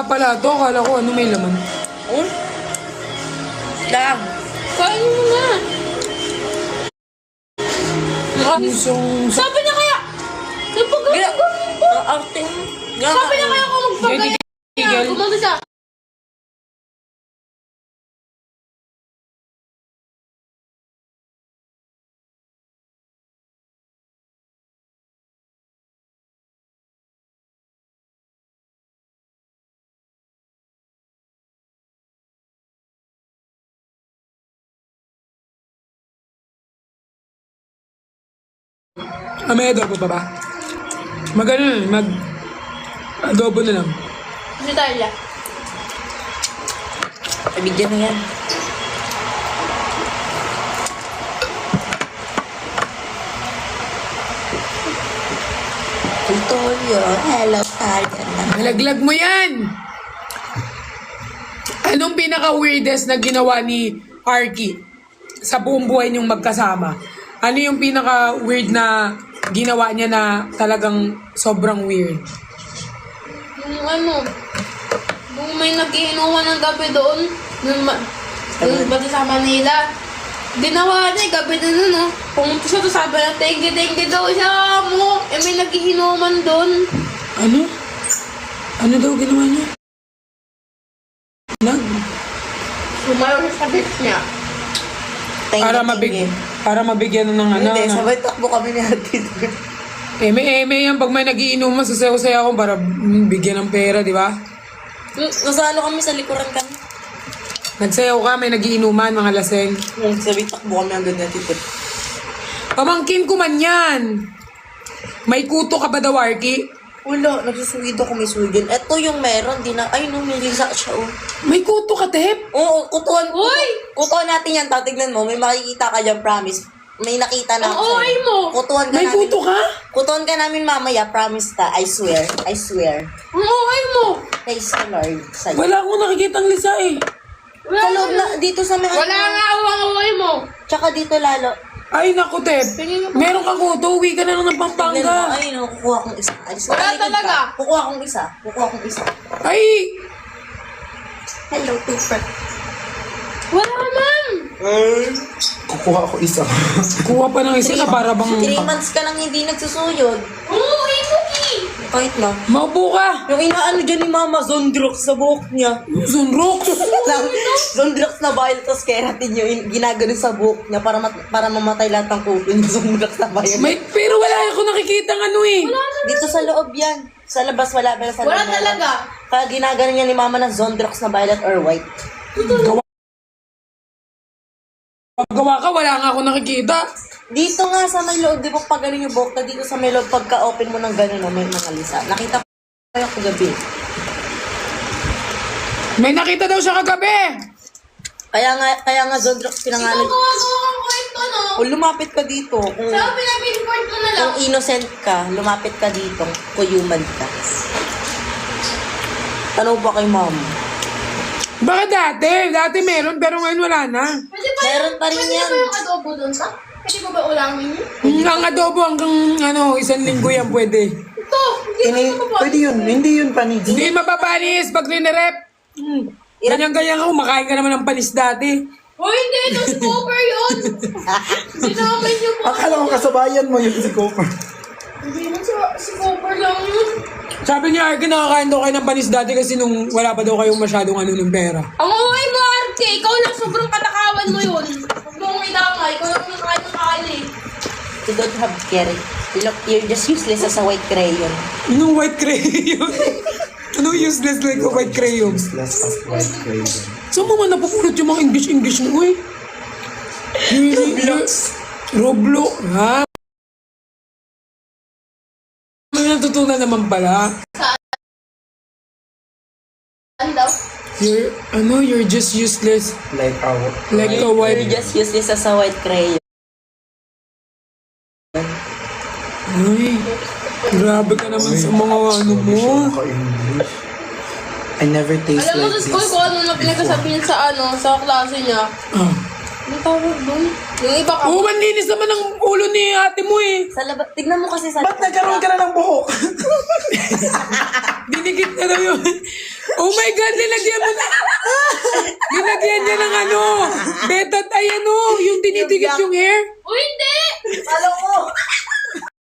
pala to, akala ko ano may laman. Oh? Lang. Kain mo na. Sabi niya kaya, Ang arte mo. sabi niya kaya ako magpagaya. Tigil. Kumunta siya. May adobo pa ba? Adobo na lang. Si Talia. Ibigyan na yan. Tutorial. Hello, Talia. Nalaglag mo yan! Anong pinaka-weirdest na ginawa ni Arky sa buong buhay niyong magkasama? Ano yung pinaka-weird na ginawa niya na talagang sobrang weird? Yung nung may nagiinuman ng gabi doon, nung pati sa Manila, ginawa niya gabi na nun, no? Pumunta siya to, sabi na, thank you daw siya mo. Eh, may nagiinuman doon. Ano? Ano daw ginawa niya? Sumayo siya sa bit niya. Para mabigyan ng ano. Hindi, sabay takbo kami ni Ate. Eme yan, pag may nagiinuman, sasayaw-sayaw ako para bigyan ng pera, di ba? Nasalo kami sa likuran kami. Nagsayaw ka, may nagiinuman, mga laseng. Sabay takbo kami hanggang Ate. Pamangkin ko man yan. May kuto ka ba daw, Arky? Wala, nagsusuwido ko may suwidin. Ito yung meron, ay no, may lisa siya, oh. May kuto ka, Tep? Oo, kutuan. Uy! Kutuan natin yan, tatignan mo, may makikita ka dyan, promise. May nakita na Ang ako. OA mo! Kutuan ka May namin. kuto ka? Kutuan ka namin mamaya, promise ta. I swear. Ang OA mo! Praise the Lord. Sa'yo. Wala akong nakikitang lisa eh. Sa loob na, dito sa may... Wala nga ako ang OA mo! Tsaka dito lalo. Ay, naku, Tep. Meron kang kuto, uwi ka na lang ng Tignan mo, Pampanga. ay no, kukuha kong isa. Alis Wala talikod ka. talaga. Kukuha kong isa. Ay, Hello, paper. Wala man! Kukuha ako isa. kuha pa ng isa na para bang... 3 months ka lang hindi nagsusuyod. Ang OA mo, Kahit lang. Maupo ka. Yung inaano dyan ni Mama, Zondrox sa buhok niya. Sunrox. Zondrox na vial, tapos keratin yung ginagano sa buhok niya para mamatay lahat ng kuko niya. Zondrox na vial. Pero wala ako nakikitang ano eh. Dito sa loob yan. Sa labas wala, pero sa loob Wala meron. talaga. Kaya ginagano niya ni Mama ng Zondrox na violet or white. Gawa ka, wala nga ako nakikita. Dito nga sa may loob, di ba pag gano'n yung buhok na dito sa may loob, pagka-open mo ng gano'n, no, may mga lisa. Nakita ko kayo kagabi. May nakita daw siya kagabi. Kaya nga Zondrox Ikaw pinangalan. gawa-gawa kang kwento, no? Kung lumapit ka dito, kung Sabi na pinpoint mo na lang. innocent ka, lumapit ka dito, kung human ka. Tanong ba kay Mama? Baka dati? Dati meron, pero ngayon wala na. Meron pa rin yan. Pwede ba yung adobo doon, ta? Pwede ba ulamin yun? Ang adobo hanggang 1 linggo yan pwede. Ito! Hindi ko pa. Pwede yun, hindi yun panis. Hindi mapapanis pag rinirep. Ganyan-ganyan ka, kumakain ka naman ng panis dati. Oh, hindi! Ito si Cooper yun! Hindi namin yung mga... Akala ko kasabayan mo yun si Cooper. Hindi man si Cooper lang yun. Sabi niya, Arky, nakakain daw kayo ng panis dati kasi nung wala pa daw kayong masyadong ng pera. Ang uwi mo, Arte! Ikaw lang sobrang katakawan mo yun. Huwag mo akong idamay. Ikaw lang nakain ng kain eh. You don't have carry. You're just useless as a white crayon. Anong white crayon? Anong useless like a white crayon? Less as white crayon. Saan mo man napupulot yung mga English mo eh? Roblox. Roblox. Ha? May natutunan naman pala. Ano daw? You're just useless. Like our... Like a white... You're just useless as a white crayon. Ay, grabe ka naman sa mga ano mo. English. I never taste Alam mo like sa school this. ko ano na pinagkasabihin sa sa klase niya. Ah, Anong tawag doon? Yung iba ka. Oo, ang linis naman ang ulo ni ate mo eh. Sa labas, tignan mo kasi sa Ba't nagkaroon ka na ng buhok? Dinikit na daw yun. Oh my God, nilagyan mo na. Nilagyan niya ng ano. Betat ay ano, yung dinidikit yung hair. O hindi! Alam mo!